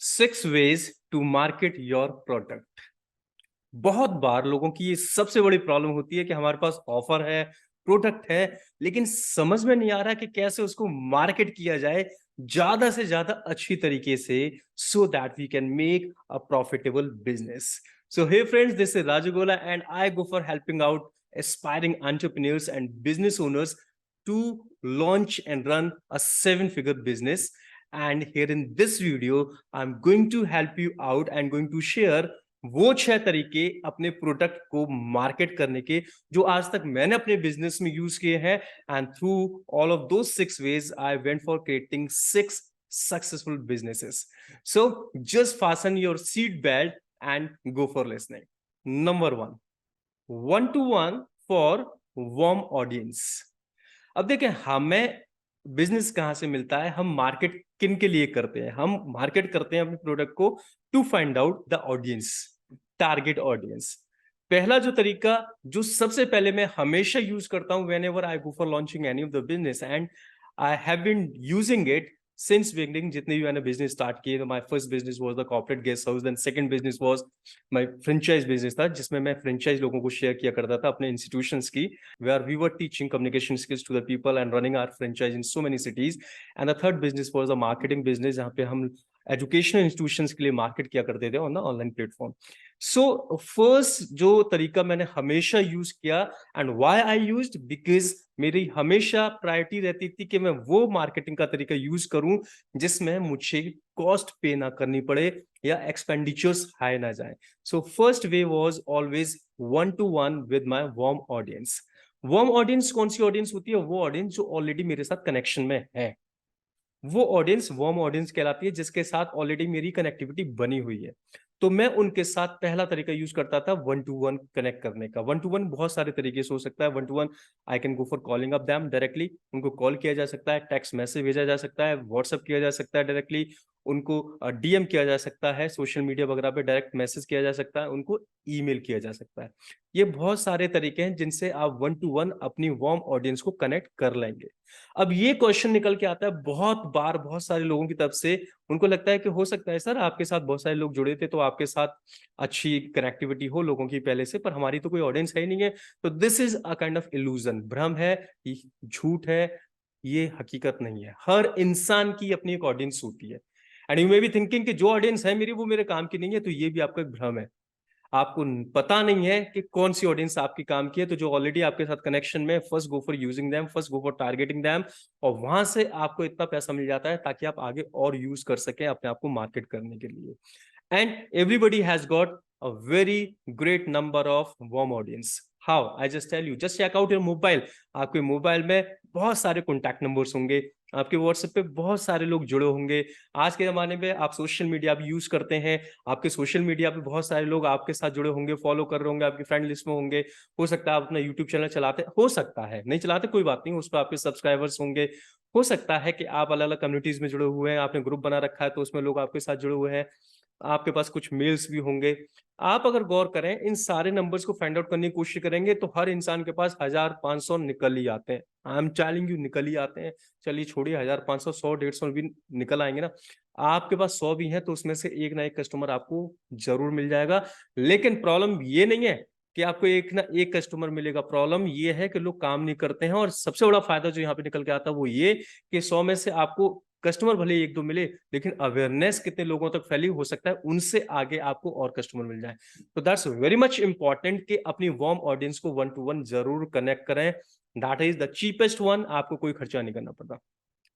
6 ways to market your product। बहुत बार लोगों की ये सबसे बड़ी प्रॉब्लम होती है कि हमारे पास ऑफर है, प्रोडक्ट है, लेकिन समझ में नहीं आ रहा कि कैसे उसको मार्केट किया जाए ज्यादा से ज्यादा अच्छी तरीके से, so that we can make a profitable business. So hey friends, this is Raju गोला and I go for helping out aspiring entrepreneurs and business owners to launch and run a 7-figure business. And here in this video, I'm going to help you out and going to share वो 6 तरीके अपने product को market करने के जो आज तक मैंने अपने बिजनेस में यूज किए हैं। And through all of those 6 ways I went for creating 6 successful businesses. So just fasten your seat belt and go for listening. Number 1, 1-to-1 for warm audience. अब देखें, हमें बिजनेस कहां से मिलता है, हम मार्केट किन के लिए करते हैं? हम मार्केट करते हैं अपने प्रोडक्ट को to find out the audience, target audience. पहला जो तरीका जो सबसे पहले मैं हमेशा यूज करता हूं whenever I go for launching any of the business, and I have been using it since beginning. जितने भी मैंने बिजनेस स्टार्ट किए, तो my first business was the corporate guest house, then second business was my franchise business था, जिसमें मैं franchise लोगों को शेयर किया करता था अपने इंस्टीट्यूशंस की, where we were teaching communication skills to the people and running our franchise in so many cities. And the third business was a marketing business, जहाँ पे हम एजुकेशनल इंस्टीट्यूशंस के लिए मार्केट किया करते थे on the online platform. So first जो तरीका मैंने हमेशा यूज किया, and why I used, because मेरी हमेशा प्रायोरिटी रहती थी कि मैं वो मार्केटिंग का तरीका यूज करूं जिसमें मुझे कॉस्ट पे ना करनी पड़े या एक्सपेंडिचर्स हाई ना जाए। So first way was always 1-to-1 with my warm audience. Warm audience कौन सी ऑडियंस होती है? वो ऑडियंस जो ऑलरेडी मेरे साथ कनेक्शन में है, वो ऑडियंस वार्म ऑडियंस कहलाती है, जिसके साथ ऑलरेडी मेरी कनेक्टिविटी बनी हुई है। तो मैं उनके साथ पहला तरीका यूज करता था 1-to-1 कनेक्ट करने का। 1-to-1 बहुत सारे तरीके से हो सकता है। 1-to-1 I can go for calling up them directly, उनको कॉल किया जा सकता है, टेक्स्ट मैसेज भेजा जा सकता है, व्हाट्सएप किया जा सकता है डायरेक्टली, उनको डीएम किया जा सकता है, सोशल मीडिया वगैरह पे डायरेक्ट मैसेज किया जा सकता है, उनको ईमेल किया जा सकता है। ये बहुत सारे तरीके हैं जिनसे आप 1-to-1 अपनी वार्म ऑडियंस को कनेक्ट कर लेंगे। अब ये क्वेश्चन निकल के आता है बहुत बार बहुत सारे लोगों की तरफ से, उनको लगता है कि हो सकता है सर आपके साथ बहुत सारे लोग जुड़े थे तो आपके साथ अच्छी कनेक्टिविटी हो लोगों की पहले से, पर हमारी तो कोई ऑडियंस है ही नहीं है। तो this is a kind of illusion, भ्रम है, झूठ है, ये हकीकत नहीं है। हर इंसान की अपनी एक ऑडियंस होती है, and you may be thinking कि जो ऑडियंस है मेरी वो मेरे काम की नहीं है, तो ये भी आपका एक भ्रम है। आपको पता नहीं है कि कौन सी ऑडियंस आपकी काम की है। तो जो ऑलरेडी आपके साथ कनेक्शन में, first go for using them, first go for targeting them, और वहां से आपको इतना पैसा मिल जाता है ताकि आप आगे और यूज कर सकें अपने आप को मार्केट करने के लिए। And everybody has got a very great number of warm audience. How? I just tell you, just check out your mobile. आपके मोबाइल में बहुत सारे कॉन्टैक्ट नंबर्स होंगे, आपके व्हाट्सएप पे बहुत सारे लोग जुड़े होंगे। आज के जमाने में आप सोशल मीडिया भी यूज करते हैं, आपके सोशल मीडिया पे बहुत सारे लोग आपके साथ जुड़े होंगे, फॉलो कर रहे होंगे, आपकी फ्रेंड लिस्ट में होंगे। हो सकता है आप अपना यूट्यूब चैनल चलाते, हो सकता है नहीं चलाते, कोई बात नहीं, उस पर आपके सब्सक्राइबर्स होंगे। हो सकता है कि आप अलग अलग कम्युनिटीज में जुड़े हुए हैं, आपने ग्रुप बना रखा है तो उसमें लोग आपके साथ जुड़े हुए हैं, आपके पास कुछ मेल्स भी होंगे। आप अगर गौर करें, इन सारे नंबर्स को फाइंड आउट करने की कोशिश करेंगे तो हर इंसान के पास 1500 निकल ही आते हैं। आई एम टेलिंग यू, निकल ही आते हैं। चलिए छोड़िए 1500, 100, 150 भी निकल आएंगे ना। आपके पास 100 भी हैं तो उसमें से एक ना एक कस्टमर आपको जरूर मिल जाएगा। लेकिन प्रॉब्लम ये नहीं है कि आपको एक ना एक कस्टमर मिलेगा, प्रॉब्लम ये है कि लोग काम नहीं करते हैं। और सबसे बड़ा फायदा जो यहाँ पे निकल के आता है वो ये कि 100 में से आपको कस्टमर भले एक दो मिले, लेकिन अवेयरनेस कितने लोगों तक फैली, हो सकता है उनसे आगे आपको और कस्टमर मिल जाए। तो दैट्स वेरी मच इंपॉर्टेंट कि अपनी वार्म ऑडियंस को 1-to-1 जरूर कनेक्ट करें। That is the cheapest one, आपको कोई खर्चा नहीं करना पड़ता।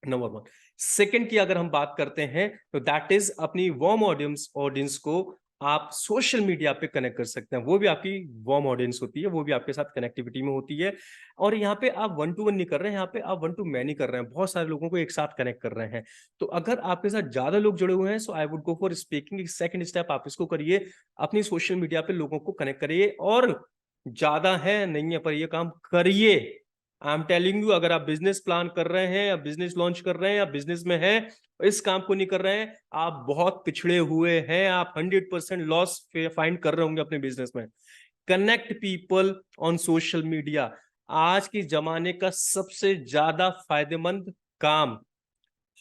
नंबर 1। सेकंड की अगर हम बात करते हैं तो दैट इज अपनी वार्म ऑडियंस को आप सोशल मीडिया पे कनेक्ट कर सकते हैं। वो भी आपकी वार्म ऑडियंस होती है, वो भी आपके साथ कनेक्टिविटी में होती है। और यहाँ पे आप 1-to-1 नहीं कर रहे हैं, यहाँ पे आप 1-to-many कर रहे हैं, बहुत सारे लोगों को एक साथ कनेक्ट कर रहे हैं। तो अगर आपके साथ ज्यादा लोग जुड़े हुए हैं, so I would go for speaking. Second step आप इसको करिए, अपनी सोशल मीडिया पे लोगों को कनेक्ट करिए। और ज्यादा है नहीं है पर ये काम करिए। आई एम टेलिंग यू, अगर आप बिजनेस प्लान कर रहे हैं या बिजनेस लॉन्च कर रहे हैं या बिजनेस में हैं, इस काम को नहीं कर रहे हैं, आप बहुत पिछड़े हुए हैं। आप 100% लॉस फाइंड कर रहे होंगे अपने बिजनेस में। Connect people on social media आज के जमाने का सबसे ज्यादा फायदेमंद काम।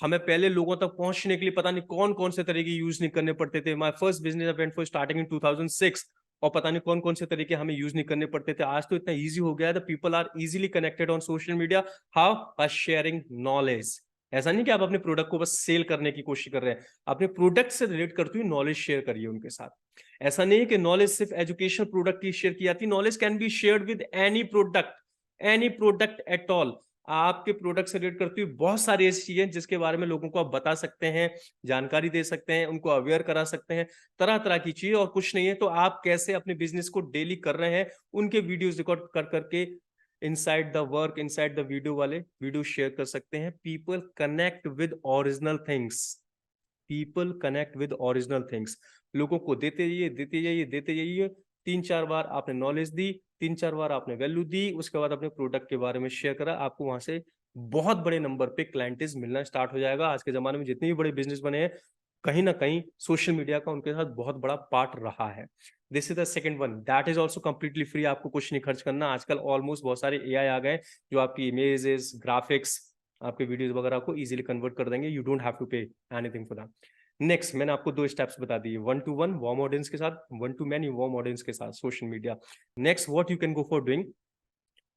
हमें पहले लोगों तक पहुंचने के लिए पता नहीं कौन कौन से तरीके यूज नहीं करने पड़ते थे। My first business went for starting in 2006, और पता नहीं कौन कौन से तरीके हमें यूज नहीं करने पड़ते थे। आज तो इतना इजी हो गया है, the people are easily connected on social media. How? By sharing knowledge. ऐसा नहीं कि आप अपने प्रोडक्ट को बस सेल करने की कोशिश कर रहे हैं, अपने प्रोडक्ट से रिलेट करते हुए नॉलेज शेयर करिए उनके साथ। ऐसा नहीं है कि नॉलेज सिर्फ एजुकेशन प्रोडक्ट की शेयर की जाती है, knowledge can be shared with any product at all. आपके प्रोडक्ट से रिलेट करती हुई बहुत सारी ऐसी चीजें जिसके बारे में लोगों को आप बता सकते हैं, जानकारी दे सकते हैं, उनको अवेयर करा सकते हैं, तरह तरह की चीजें, और कुछ नहीं है तो आप कैसे अपने बिजनेस को डेली कर रहे हैं उनके वीडियोस रिकॉर्ड कर करके inside the work, inside the video वाले वीडियो शेयर कर सकते हैं। People connect with original things, people connect with original things. लोगों को देते जाइए, देते जाइए, देते जाइए। 3-4 बार आपने नॉलेज दी, 3-4 बार आपने वैल्यू दी, उसके बाद अपने प्रोडक्ट के बारे में शेयर करा, आपको वहां से बहुत बड़े नंबर पे क्लाइंटेज मिलना स्टार्ट हो जाएगा। आज के जमाने में जितने भी बड़े बिजनेस बने हैं, कहीं ना कहीं सोशल मीडिया का उनके साथ बहुत बड़ा पार्ट रहा है। This is the second one, that is also completely free. आपको कुछ नहीं खर्च करना। आजकल ऑलमोस्ट बहुत सारे एआई आ गए जो आपकी इमेजेस, ग्राफिक्स, आपके वीडियोस वगैरह को इजीली कन्वर्ट कर देंगे। You don't have to pay anything for that. Next, मैंने आपको 2 स्टेप्स बता दिए, 1-to-1 वार्म ऑडियंस के साथ, 1-to-many वार्म ऑडियंस के साथ social media. Next what you can go for doing,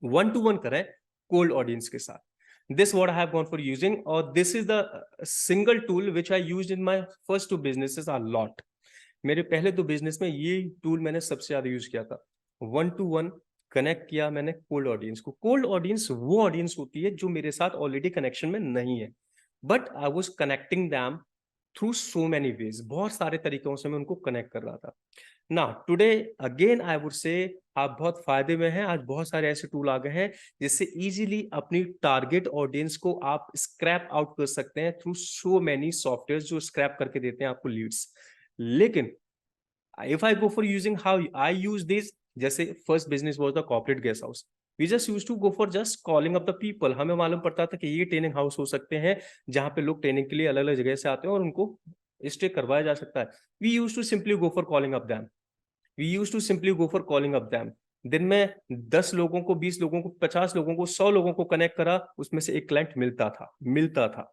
1-to-1 करें कोल्ड ऑडियंस के साथ। This what I have gone for using, or this is the single tool which I used in my first 2 businesses a lot. मेरे पहले 2 business में ये tool मैंने सबसे ज्यादा यूज किया था। 1-to-1 कनेक्ट किया मैंने कोल्ड ऑडियंस को। कोल्ड ऑडियंस वो ऑडियंस होती है जो मेरे साथ ऑलरेडी कनेक्शन में नहीं है, but I was connecting them through so many veg. बहुत सारे तरीकों से मैं उनको कनेक्ट कर रहा था। ना today again I would say आप बहुत फायदे में हैं। आज बहुत सारे ऐसे टूल आ गए हैं जिससे इजीली अपनी टारगेट ऑडियंस को आप स्क्रैप आउट कर सकते हैं थ्रू सो मेनी सॉफ्टवेयर जो स्क्रैप करके देते हैं आपको लीड्स। लेकिन if I go for using how I use this, जैसे first business was the corporate guest house, we just used to go for just calling up the people. हमें मालूम पड़ता था कि ये ट्रेनिंग हाउस हो सकते हैं जहां पे लोग ट्रेनिंग के लिए अलग अलग जगह से आते हैं और उनको स्टे करवाया जा सकता है। We used to simply go for calling up them, we used to simply go for calling up them. दिन में 10 लोगों को, 20 लोगों को, 50 लोगों को, 100 लोगों को कनेक्ट करा, उसमें से एक क्लाइंट मिलता था।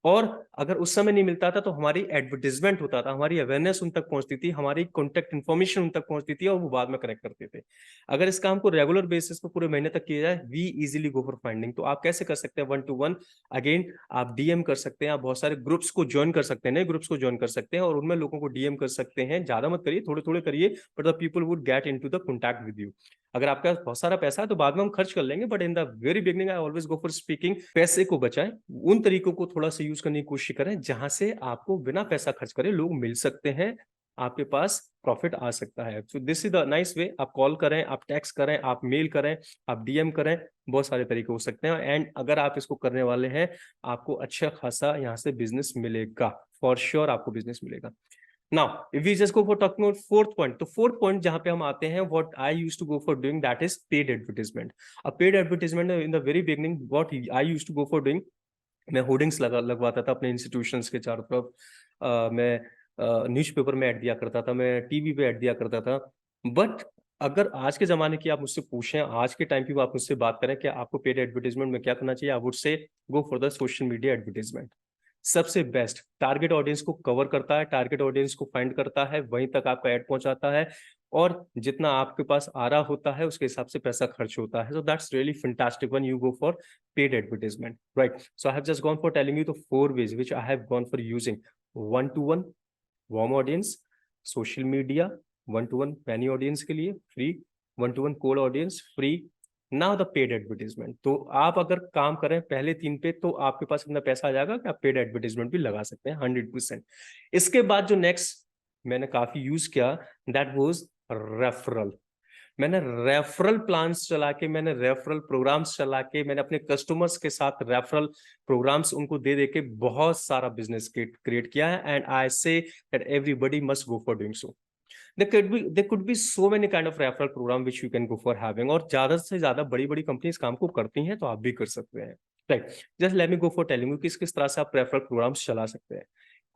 और अगर उस समय नहीं मिलता था तो हमारी एडवर्टीजमेंट होता था, हमारी अवेयरनेस उन तक पहुंचती थी, हमारी कॉन्टेक्ट इन्फॉर्मेशन उन तक पहुंचती थी और वो बाद में कनेक्ट करते थे। अगर इस काम को रेगुलर बेसिस पे पूरे महीने तक किया जाए, we easily go for finding. तो आप कैसे कर सकते हैं 1-to-1? अगेन आप डीएम कर सकते हैं, आप बहुत सारे ग्रुप्स को ज्वाइन कर सकते हैं, नए ग्रुप्स को ज्वाइन कर सकते हैं और उनमें लोगों को डीएम कर सकते हैं। ज्यादा मत करिए, थोड़े थोड़े करिए, but the people would get into the contact with you. अगर आपके पास बहुत सारा पैसा है तो बाद में हम खर्च कर लेंगे, but in the very beginning I always go for speaking. पैसे को बचाएं, उन तरीकों को थोड़ा सा यूज करने की कोशिश करें जहां से आपको बिना पैसा खर्च करे लोग मिल सकते हैं, आपके पास प्रॉफिट आ सकता है। So this is the nice way. आप कॉल करें, आप टेक्स्ट करें, आप मेल करें, आप डीएम करें, बहुत सारे तरीके हो सकते हैं। एंड अगर आप इसको करने वाले हैं, आपको अच्छा खासा यहाँ से बिजनेस मिलेगा, फॉर श्योर आपको बिजनेस मिलेगा। Now, if we just go for talking about fourth point, तो fourth point जहां पे हम आते हैं, what I used to go for doing, that is paid advertisement. A paid advertisement in the very beginning, what I used to go for doing, मैं hoardings लगवाता था अपने institutions के चारों तरफ। मैं न्यूज़पेपर में ऐड दिया करता था, मैं टीवी पे ऐड दिया करता था। बट अगर आज के जमाने की आप मुझसे पूछें, आज के टाइम की आप मुझसे बात करें कि आपको पेड एडवर्टाइजमेंट में क्या करना चाहिए, I would say go for the social media advertisement. सबसे बेस्ट टारगेट ऑडियंस को कवर करता है, टारगेट ऑडियंस को फाइंड करता है, वहीं तक आपका ऐड पहुंचाता है और जितना आपके पास आ रहा होता है उसके हिसाब से पैसा खर्च होता है। So that's really fantastic when you go for paid advertisement, right? So I have just gone for telling you the 4 ways which I have gone for using: 1-to-1 warm audience, social media, 1-to-1 many audience के लिए free, 1-to-1 cold audience free, now the paid advertisement. तो आप अगर काम करें पहले 3 पे तो आपके पास इतना पैसा आ जाएगा कि आप पेड एडवर्टीजमेंट भी लगा सकते हैं 100%। इसके बाद जो नेक्स्ट मैंने काफी यूज किया, दैट वाज रेफरल। मैंने रेफरल प्लान्स चला के, मैंने रेफरल प्रोग्राम्स चला के, मैंने अपने कस्टमर्स के साथ रेफरल प्रोग्राम्स उनको दे दे के बहुत सारा बिजनेस क्रिएट किया है। And I say that everybody must go for doing so. there could be so many kind of referral program which you can go for having, और ज्यादा से ज्यादा बड़ी बड़ी कंपनीज काम को करती हैं तो आप भी कर सकते हैं, right? Just let me go for telling you किस किस तरह से आप रेफरल प्रोग्राम्स चला सकते हैं।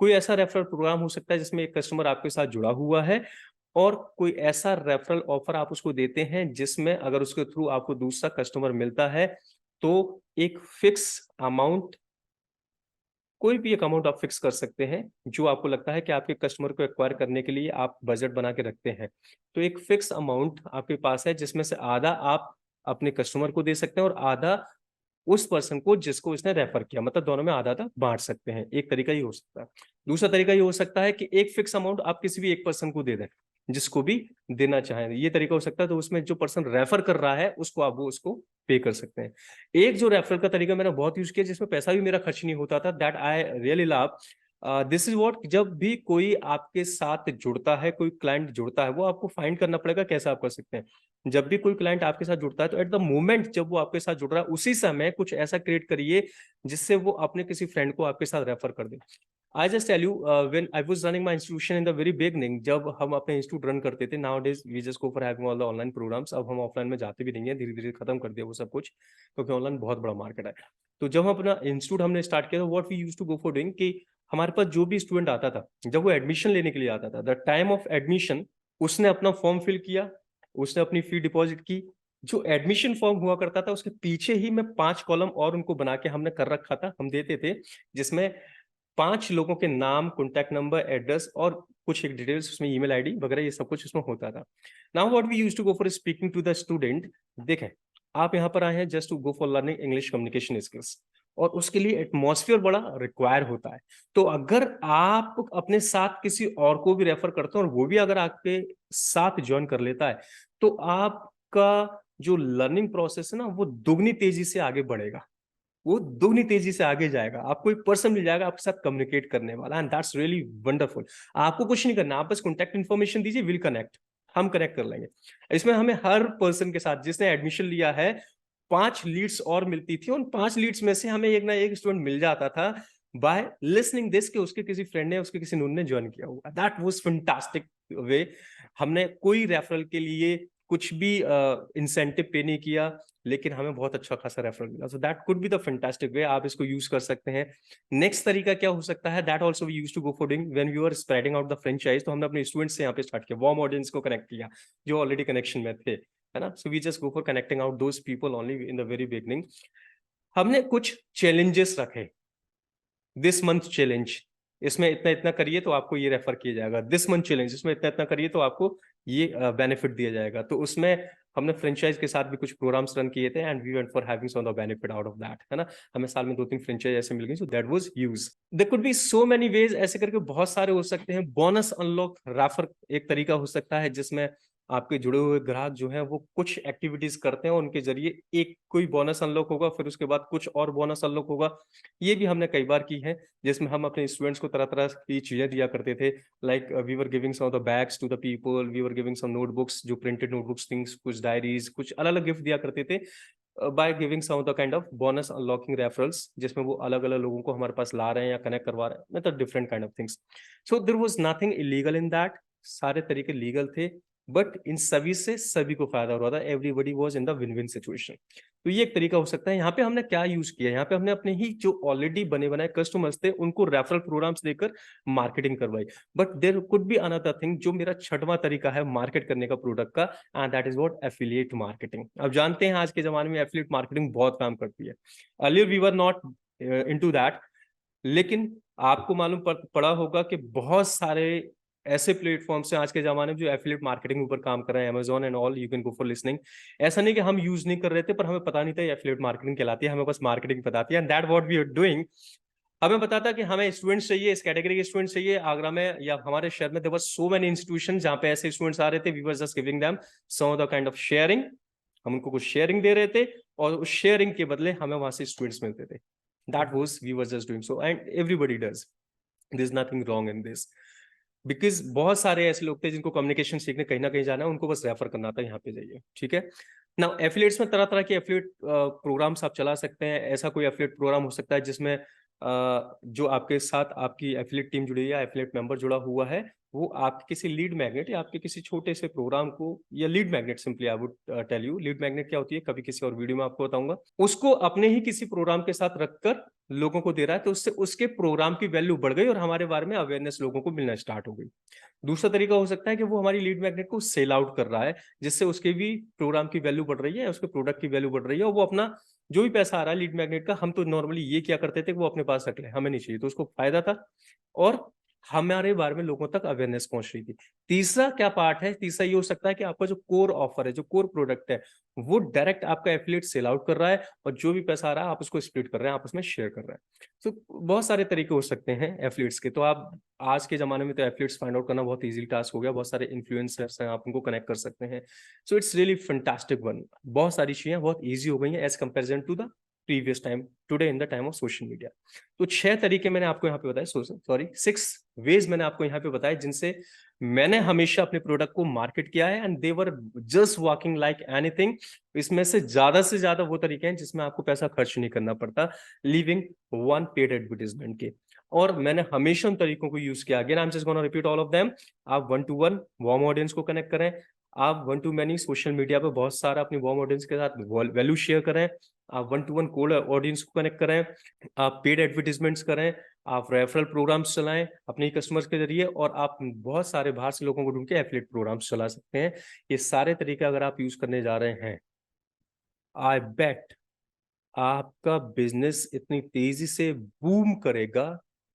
कोई ऐसा रेफरल प्रोग्राम हो सकता है जिसमें एक कस्टमर आपके साथ जुड़ा हुआ है और कोई ऐसा रेफरल ऑफर आप उसको देते हैं जिसमें अगर उसके थ्रू आपको दूसरा कस्टमर मिलता है तो एक फिक्स अमाउंट कोई भी एक अमाउंट आप फिक्स कर सकते हैं जो आपको लगता है कि आपके कस्टमर को एक्वायर करने के लिए आप बजट बना के रखते हैं। तो एक फिक्स अमाउंट आपके पास है जिसमें से आधा आप अपने कस्टमर को दे सकते हैं और आधा उस पर्सन को जिसको इसने रेफर किया, मतलब दोनों में आधा-आधा बाँट सकते हैं। एक तरीका ये हो सकता है। दूसरा तरीका ये हो सकता है कि एक फिक्स अमाउंट आप किसी भी एक पर्सन को दे दें, जिसको भी देना चाहें। ये तरीका हो सकता है, तो उसमें जो पर्सन रेफर कर रहा है उसको आप वो उसको पे कर सकते हैं। एक जो रेफरल का तरीका मैंने बहुत यूज़ किया जिसमें पैसा भी मेरा खर्च नहीं होता था, that I really love. This is what, जब भी कोई आपके साथ जुड़ता है, कोई क्लाइंट जुड़ता है, वो आपको फाइंड करना पड़ेगा कैसे आप कर सकते हैं। जब भी कोई क्लाइंट आपके साथ जुड़ता है तो एट द मोमेंट जब वो आपके साथ जुड़ रहा है उसी समय कुछ ऐसा क्रिएट करिए जिससे वो अपने किसी फ्रेंड को आपके साथ रेफर कर दे। I just tell you, when I was running my institution in the very beginning, जब हम अपने इंस्टीट्यूट रन करते थे, nowadays we just go for having all the online programs. अब हम ऑफलाइन में जाते भी नहीं है, धीरे धीरे खत्म कर दिया वो सब कुछ, क्योंकि ऑनलाइन बहुत बड़ा मार्केट है। तो जब हम अपना इंस्टीट्यूट हमने स्टार्ट किया, तो what we used to go for doing कि हमारे पास जो भी स्टूडेंट आता था, जब वो एडमिशन लेने के लिए आता था, द टाइम ऑफ एडमिशन उसने अपना फॉर्म फिल किया, उसने अपनी फी डिपॉजिट की। जो एडमिशन फॉर्म हुआ करता था उसके पीछे ही मैं 5 कॉलम और उनको बना के हमने कर रखा था, हम देते थे, जिसमें 5 लोगों के नाम, कॉन्टैक्ट नंबर, एड्रेस और कुछ एक डिटेल्स, उसमें ईमेल आईडी वगैरह ये सब कुछ उसमें होता था। Now what we used to go for speaking to the student. देखें, आप यहाँ पर आए हैं just to go for learning English communication skills, और उसके लिए एटमॉस्फेयर बड़ा रिक्वायर होता है। तो अगर आप अपने साथ किसी और को भी रेफर करते हैं और वो भी अगर आपके साथ ज्वाइन कर लेता है, तो आपका जो लर्निंग प्रोसेस है ना, वो दुगनी तेजी से आगे बढ़ेगा, वो दुगनी तेजी से आगे जाएगा। आपको एक पर्सन मिल जाएगा आपके साथ कम्युनिकेट करने वाला, एंड दैट्स रियली वंडरफुल। आपको कुछ नहीं करना, आप बस कॉन्टैक्ट इन्फॉर्मेशन दीजिए, विल कनेक्ट, हम कनेक्ट कर लेंगे। इसमें हमें हर पर्सन के साथ जिसने एडमिशन लिया है 5 लीड्स और मिलती थी, उन 5 लीड्स में से हमें एक ना एक स्टूडेंट मिल जाता था बाय लिसनिंग दिस, कि उसके किसी फ्रेंड ने, उसके किसी नून ने ज्वाइन किया हुआ। दैट वाज फैंटास्टिक वे। हमने कोई रेफरल के लिए कुछ भी इंसेंटिव पे नहीं किया, लेकिन हमें बहुत अच्छा खासा रेफरल मिला। So that could be the fantastic way, आप इसको यूज कर सकते हैं। नेक्स्ट तरीका क्या हो सकता है, that also we used to go for doing when we were spreading out the franchise. तो हमने अपने स्टूडेंट्स से यहाँ पे स्टार्ट किया, वार्म ऑडियंस को कनेक्ट किया जो ऑलरेडी कनेक्शन में थे, है ना। So we just go for connecting out those people only in the very beginning. हमने कुछ चैलेंजेस रखे, दिस मंथ चैलेंज, इसमें इतना इतना करिए तो आपको ये रेफर किया जाएगा। दिस मंथ चैलेंज, इसमें इतना इतना करिए तो आपको ये बेनिफिट दिया जाएगा। तो उसमें हमने फ्रेंचाइज के साथ भी कुछ प्रोग्राम्स रन किए थे, and we went for having some of the benefit out of that, है ना। हमें साल में 2-3 फ्रेंचाइज ऐसे मिल गई, so that was use. There could be so many ways, ऐसे करके बहुत सारे हो सकते हैं। बोनस अनलॉक रेफर एक तरीका हो सकता है, जिसमें आपके जुड़े हुए ग्राहक जो हैं वो कुछ एक्टिविटीज करते हैं, उनके जरिए एक कोई बोनस अनलॉक होगा, फिर उसके बाद कुछ और बोनस अनलॉक होगा। ये भी हमने कई बार की है, जिसमें हम अपने स्टूडेंट्स को तरह-तरह की चीजें दिया करते थे। Like we were giving some of the bags to the people, we were giving some notebooks, जो प्रिंटेड नोटबुक्स थिंग्स, कुछ डायरीज, कुछ अलग-अलग गिफ्ट दिया करते थे by giving some of the kind of bonus unlocking referrals, जिसमें वो अलग-अलग लोगों को हमारे पास ला रहे हैं या कनेक्ट करवा रहे हैं, मतलब different kind of things. So there was nothing illegal in that, सारे तरीके लीगल थे, बट इन सभी से सभी को फायदा हो रहा था। Everybody was in the win win situation. तो ये एक तरीका हो सकता है। यहाँ पे हमने क्या यूज किया, यहाँ पे हमने अपने ही जो ऑलरेडी बने बनाए कस्टमर्स थे उनको रेफरल प्रोग्राम्स देकर मार्केटिंग करवाई। But there could be another thing, जो मेरा छठवां तरीका है मार्केट करने का प्रोडक्ट का, and that is what, affiliate marketing. अब जानते हैं आज के जमाने में एफिलिएट मार्केटिंग बहुत काम करती है। Earlier we were not into that, लेकिन आपको मालूम पड़ा होगा कि बहुत सारे ऐसे प्लेटफॉर्म्स हैं आज के जमाने में जो एफिलिएट मार्केटिंग ऊपर काम कर रहे हैं, Amazon and all, you can go for listening. ऐसा नहीं कि हम यूज नहीं कर रहे थे, पर हमें पता नहीं था एफिलिएट मार्केटिंग कहलाती है, हमें बस मार्केटिंग पता थी, and that what we are doing. हमें पता था कि हमें स्टूडेंट्स चाहिए, इस कैटेगरी के स्टूडेंट्स चाहिए। आगरा में या हमारे शहर में there were so many institution जहां पे ऐसे स्टूडेंट्स आ रहे थे, we were just giving them some of the kind of sharing. हम उनको कुछ शेयरिंग दे रहे थे, और उस शेयरिंग के बदले हमें वहां से स्टूडेंट्स मिलते थे। That was we were just doing so, and everybody does, there is nothing wrong in this. Because बहुत सारे ऐसे लोग थे जिनको कम्युनिकेशन सीखने कहीं ना कहीं जाना है, उनको बस रेफर करना था, यहाँ पे जाइए, ठीक है ना। एफिलिएट्स में तरह तरह के एफिलिएट प्रोग्राम्स आप चला सकते हैं। ऐसा कोई एफिलिएट प्रोग्राम हो सकता है जिसमें जो आपके साथ आपकी एफिलिएट टीम जुड़ी है या एफिलिएट मेंबर जुड़ा हुआ है, वो आपके किसी लीड मैग्नेट या आपके किसी छोटे से प्रोग्राम को, या lead magnet simply I would tell you, lead magnet क्या होती है कभी किसी और वीडियो में आपको बताऊंगा, उसको अपने ही किसी प्रोग्राम के साथ रखकर लोगों को दे रहा है, तो उससे उसके प्रोग्राम की वैल्यू बढ़ गई और हमारे बारे में अवेयरनेस लोगों को मिलना स्टार्ट हो गई। दूसरा तरीका हो सकता है कि वो हमारी लीड मैग्नेट को सेल आउट कर रहा है, जिससे उसके भी प्रोग्राम की वैल्यू बढ़ रही है, उसके प्रोडक्ट की वैल्यू बढ़ रही है, और वो अपना जो भी पैसा आ रहा है लीड मैग्नेट का, हम तो नॉर्मली ये क्या करते थे कि वो अपने पास रख ले, हमें नहीं चाहिए, तो उसको फायदा था और हमारे बारे में लोगों तक अवेयरनेस पहुंच रही थी। तीसरा क्या पार्ट है, तीसरा ये हो सकता है कि आपका जो कोर ऑफर है, जो कोर प्रोडक्ट है, वो डायरेक्ट आपका एफिलिएट सेल आउट कर रहा है और जो भी पैसा आ रहा है आप उसको स्प्लिट कर रहे हैं, आप उसमें शेयर कर रहे हैं। तो बहुत सारे तरीके हो सकते हैं एफिलिएट्स के। तो आप आज के जमाने में तो एफिलिएट्स फाइंड आउट करना बहुत इजी टास्क हो गया, बहुत सारे इन्फ्लुएंसर्स हैं, आप उनको कनेक्ट कर सकते हैं। So it's really fantastic one. बहुत सारी चीजें बहुत ईजी हो गई हैं as comparison to the previous time, today in the time of social media. तो 6 तरीके मैंने आपको यहाँ पे बताए, सॉरी 6 वेज मैंने आपको यहाँ पे बताए जिनसे मैंने हमेशा अपने प्रोडक्ट को मार्केट किया है and they were just working like anything. इसमें से ज्यादा वो तरीके हैं जिसमें आपको पैसा खर्च नहीं करना पड़ता, लिविंग वन पेड एडवर्टीजमेंट के। और मैंने हमेशा उन तरीकों को यूज किया। Again I am just gonna repeat all of them. आप 1 to 1 वार्म ऑडियंस को कनेक्ट करें, आप 1 to many सोशल मीडिया पे बहुत सारा अपनी वार्म ऑडियंस के साथ वैल्यू शेयर करें, आप 1 to 1 कोल्ड ऑडियंस को कनेक्ट करें, आप पेड एडवर्टीजमेंट्स करें, आप रेफरल प्रोग्राम्स चलाएं अपने कस्टमर्स के जरिए, और आप बहुत सारे बाहर से लोगों को ढूंढ के एफिलिएट प्रोग्राम्स चला सकते हैं। ये सारे तरीके अगर आप यूज करने जा रहे हैं, आई बेट आपका बिजनेस इतनी तेजी से बूम करेगा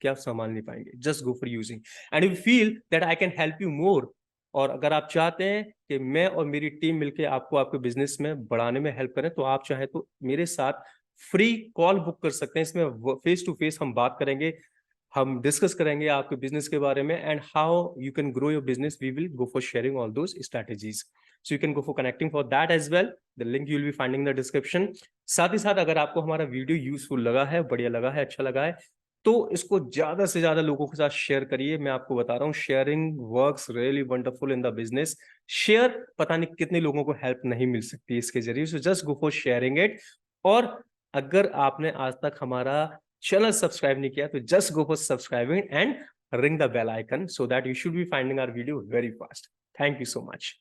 कि आप संभाल नहीं पाएंगे। Just go for using and you feel that I can help you more. और अगर आप चाहते हैं कि मैं और मेरी टीम मिलकर आपको आपके बिजनेस में बढ़ाने में हेल्प करें, तो आप चाहें तो मेरे साथ फ्री कॉल बुक कर सकते हैं। इसमें फेस टू फेस हम बात करेंगे, हम डिस्कस करेंगे आपके बिजनेस के बारे में and how you can grow your business. We will go for sharing all those strategies, so you can go for connecting for that as well. The link you will be finding the description. साथ ही साथ अगर आपको हमारा video useful लगा है, बढ़िया लगा है, अच्छा लगा है, तो इसको ज्यादा से ज्यादा लोगों के साथ शेयर करिए। मैं आपको बता रहा हूँ, sharing works really wonderful in the business. Share पता नहीं कितने लोगों को हेल्प नहीं मिल सकती इसके जरिए, so just go for sharing it. और अगर आपने आज तक हमारा चैनल सब्सक्राइब नहीं किया, तो just go for subscribing and ring the bell icon so that you should be finding our video very fast. Thank you so much.